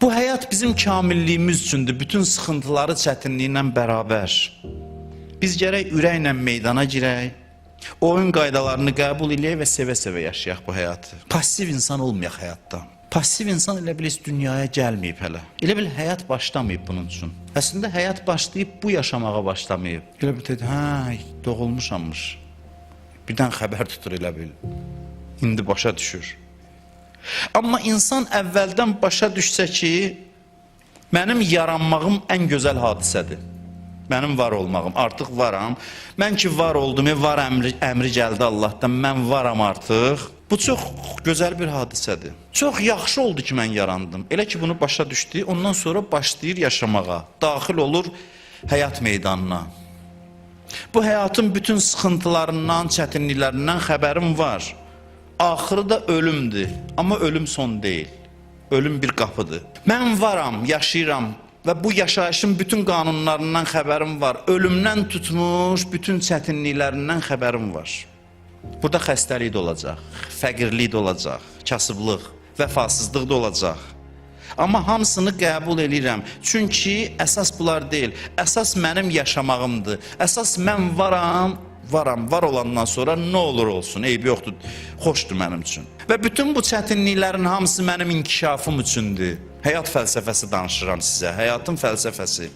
Bu həyat bizim kamilliyimiz üçündür, bütün sıxıntıları çətinliyinlə bərabər. Biz gərək ürəklə meydana girək, oyun qaydalarını qəbul eləyək və sevə-sevə yaşayaq bu həyatı. Pasiv insan olmayaq həyatda. Pasiv insan elə bil dünyaya gəlməyib hələ. Elə bil həyat başlamayıb bunun üçün. Əslində həyat başlayıb, bu yaşamağa başlamayıb. Elə bil dedi, hə, doğulmuşammış. Birdən xəbər tutur elə bil. İndi başa düşür. Amma insan əvvəldən başa düşsə ki, mənim yaranmağım ən gözəl hadisədir. Mənim var olmağım, artıq varam. Mən ki var oldum, var əmri gəldi Allahdan, mən varam artıq. Bu çox gözəl bir hadisədir. Çox yaxşı oldu ki, mən yarandım. Elə ki, bunu başa düşdü, ondan sonra başlayır yaşamağa. Daxil olur həyat meydanına. Bu həyatın bütün sıxıntılarından, çətinliklərindən xəbərim var. Axırı da ölümdür, amma ölüm son deyil. Ölüm bir qapıdır. Mən varam, yaşayıram və bu yaşayışın bütün qanunlarından xəbərim var. Ölümdən tutmuş bütün çətinliklərindən xəbərim var. Burada xəstəlik də olacaq, fəqirlik də olacaq, kasıblıq, vəfasızlıq da olacaq. Amma hamısını qəbul edirəm. Çünki əsas bunlar deyil. Əsas mənim yaşamağımdır. Əsas mən varam, var olandan sonra nə olur olsun, eybi yoxdur, xoşdur mənim üçün. Və bütün bu çətinliklərin hamısı mənim inkişafım üçündür. Həyat fəlsəfəsi danışıram sizə, həyatın fəlsəfəsi.